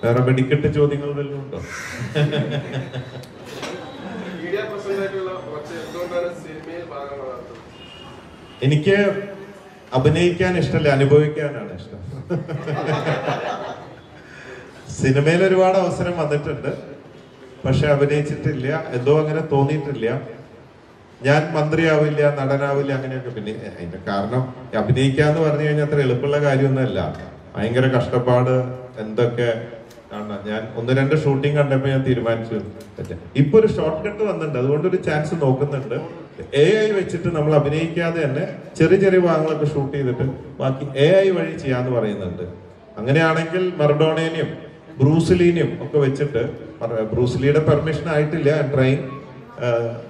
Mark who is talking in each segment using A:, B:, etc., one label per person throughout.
A: വേറെ വെടിക്കെട്ട് ചോദ്യങ്ങൾ വല്ലതും ഉണ്ടോ? എനിക്ക് അഭിനയിക്കാൻ ഇഷ്ടമല്ല, അനുഭവിക്കാനാണ് ഇഷ്ടം. സിനിമയിൽ ഒരുപാട് അവസരം വന്നിട്ടുണ്ട്, പക്ഷെ അഭിനയിച്ചിട്ടില്ല. എന്തോ അങ്ങനെ തോന്നിയിട്ടില്ല. ഞാൻ മന്ത്രിയാവില്ല, നടനാവില്ല, അങ്ങനെയൊക്കെ. പിന്നെ അതിന്റെ കാരണം അഭിനയിക്കാന്ന് പറഞ്ഞു കഴിഞ്ഞാൽ അത്ര എളുപ്പമുള്ള കാര്യമൊന്നുമല്ല. ഭയങ്കര കഷ്ടപ്പാട്. എന്തൊക്കെ ആണ്. ഞാൻ 1-2 ഷൂട്ടിംഗ് കണ്ടപ്പോ ഞാൻ തീരുമാനിച്ചു ഇപ്പൊ ഒരു ഷോർട്ട് കട്ട് വന്നിട്ടുണ്ട്, അതുകൊണ്ട് ഒരു ചാൻസ് നോക്കുന്നുണ്ട്. AI വെച്ചിട്ട് നമ്മൾ അഭിനയിക്കാതെ തന്നെ ചെറിയ ചെറിയ ഭാഗങ്ങളൊക്കെ ഷൂട്ട് ചെയ്തിട്ട് ബാക്കി AI വഴി ചെയ്യാന്ന് പറയുന്നുണ്ട്. അങ്ങനെയാണെങ്കിൽ മറഡോണേനെയും ബ്രൂസ്ലീനെയും ഒക്കെ വെച്ചിട്ട്, ബ്രൂസ്ലിയുടെ പെർമിഷൻ ആയിട്ടില്ല, ട്രെയിൻ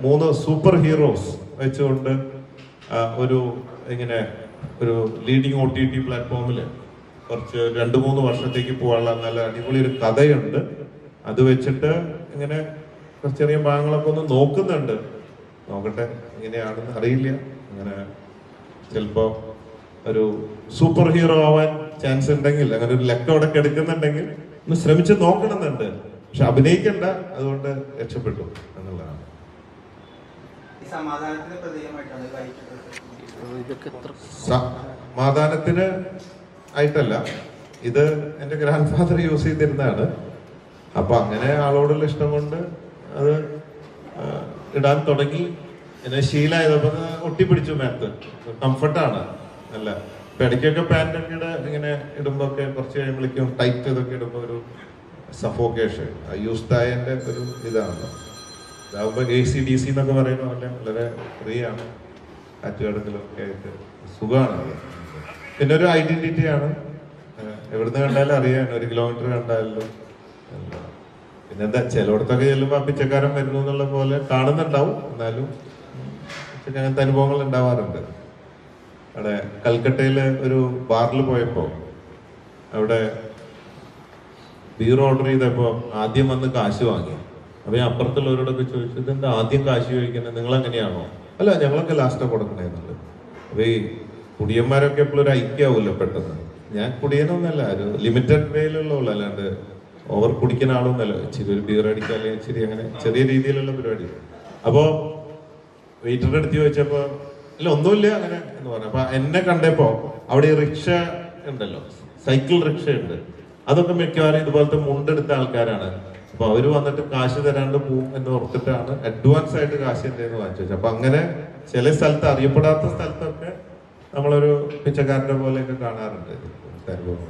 A: 3 സൂപ്പർ ഹീറോസ് വെച്ചുകൊണ്ട് ഒരു ഇങ്ങനെ ഒരു ലീഡിങ് OTT പ്ലാറ്റ്ഫോമിൽ കുറച്ച് 2-3 വർഷത്തേക്ക് പോകാനുള്ള നല്ല അടിപൊളി ഒരു കഥയുണ്ട്. അത് വെച്ചിട്ട് ഇങ്ങനെ ചെറിയ ഭാഗങ്ങളൊക്കെ ഒന്ന് നോക്കുന്നുണ്ട്. നോക്കട്ടെ എങ്ങനെയാണെന്ന് അറിയില്ല. അങ്ങനെ ചിലപ്പോ ഒരു സൂപ്പർ ഹീറോ ആവാൻ ചാൻസ് ഉണ്ടെങ്കിൽ, അങ്ങനെ ഒരു ലക്കോടൊക്കെ എടുക്കുന്നുണ്ടെങ്കിൽ ഒന്ന് ശ്രമിച്ച് നോക്കണമെന്നുണ്ട്. പക്ഷെ അഭിനയിക്കണ്ട, അതുകൊണ്ട് രക്ഷപ്പെട്ടു എന്നുള്ളതാണ്. സമാധാനത്തിന് ആയിട്ടല്ല, ഇത് എന്റെ ഗ്രാൻഡ് ഫാദർ യൂസ് ചെയ്തിരുന്നതാണ്. അപ്പൊ അങ്ങനെ ആളോടുള്ള ഇഷ്ടം കൊണ്ട് അത് ഇടാൻ തുടങ്ങി. എന്നെ ശീലമായതപ്പോ ഒട്ടിപ്പിടിച്ചു. മേത്ത് കംഫർട്ടാണ് അല്ല. ഇപ്പൊ ഇടയ്ക്കൊക്കെ പാൻറ്റൊക്കെ ഇങ്ങനെ ഇടുമ്പോ ഒക്കെ കുറച്ച് കഴിയുമ്പോഴേക്കും ടൈറ്റ് ഇതൊക്കെ ഇടുമ്പോ ഒരു സഫോക്കേഷൻ. യൂസ്ഡായന്റെ ഒരു ഇതാണല്ലോ. ഇതാകുമ്പോ AC/DC എന്നൊക്കെ പറയുന്ന പോലെ വളരെ ഫ്രീ ആണ്. കാറ്റുകടത്തിലൊക്കെ ആയിട്ട് സുഖമാണ്. പിന്നെ ഒരു ഐഡന്റിറ്റി ആണ്. എവിടുന്ന് കണ്ടാലും അറിയാൻ, 1 കിലോമീറ്റർ കണ്ടാലും. പിന്നെ എന്താ ചിലയിടത്തൊക്കെ ചെല്ലുമ്പോ പിച്ചക്കാരൻ വരുന്നു എന്നുള്ള പോലെ കാണുന്നുണ്ടാവും. എന്നാലും അങ്ങനത്തെ അനുഭവങ്ങൾ ഉണ്ടാവാറുണ്ട്. അവിടെ കൽക്കട്ടയില് ഒരു ബാറിൽ പോയപ്പോ അവിടെ ബീർ ഓർഡർ ചെയ്തപ്പോ ആദ്യം വന്ന് കാശ് വാങ്ങി. അപ്പൊ ഞാൻ അപ്പുറത്തുള്ളവരോടൊക്കെ ചോദിച്ചു, ഇതെന്താ ആദ്യം കാശ് ചോദിക്കുന്നത്, നിങ്ങൾ എങ്ങനെയാണോ? അല്ല, ഞങ്ങളൊക്കെ ലാസ്റ്റ് കൊടുക്കണേന്നുണ്ട്. അപ്പൊ ഈ കുടിയന്മാരൊക്കെ എപ്പോഴും ഒരു ഐക്യാവൂല്ലോ പെട്ടെന്ന്. ഞാൻ കുടിയനൊന്നല്ല, ഒരു ലിമിറ്റഡ് വേയിലുള്ള, അല്ലാണ്ട് ഓവർ കുടിക്കുന്ന ആളൊന്നല്ല. ഇച്ചിരി ഒരു ബീർ അടിക്കുക, അല്ലെങ്കിൽ ഇച്ചിരി അങ്ങനെ ചെറിയ രീതിയിലുള്ള പരിപാടി. അപ്പോ വെയിറ്ററിന്റെ അടുത്ത് ചോദിച്ചപ്പോ ഇല്ല ഒന്നുമില്ല അങ്ങനെ എന്ന് പറഞ്ഞു. അപ്പൊ എന്നെ കണ്ടപ്പോ അവിടെ റിക്ഷ ഉണ്ടല്ലോ, സൈക്കിൾ റിക്ഷ ഉണ്ട്. അതൊക്കെ മിക്കവാറും ഇതുപോലത്തെ മുണ്ടെടുത്ത ആൾക്കാരാണ്. അപ്പൊ അവര് വന്നിട്ട് കാശ് തരാണ്ട് പോവും എന്ന് ഓർത്തിട്ടാണ് അഡ്വാൻസ് ആയിട്ട് കാശ് എന്തെന്ന് വാങ്ങിച്ചു. അപ്പൊ അങ്ങനെ ചില സ്ഥലത്ത്, അറിയപ്പെടാത്ത സ്ഥലത്തൊക്കെ നമ്മളൊരു പിച്ചക്കാരന്റെ പോലെയൊക്കെ കാണാറുണ്ട് അനുഭവം.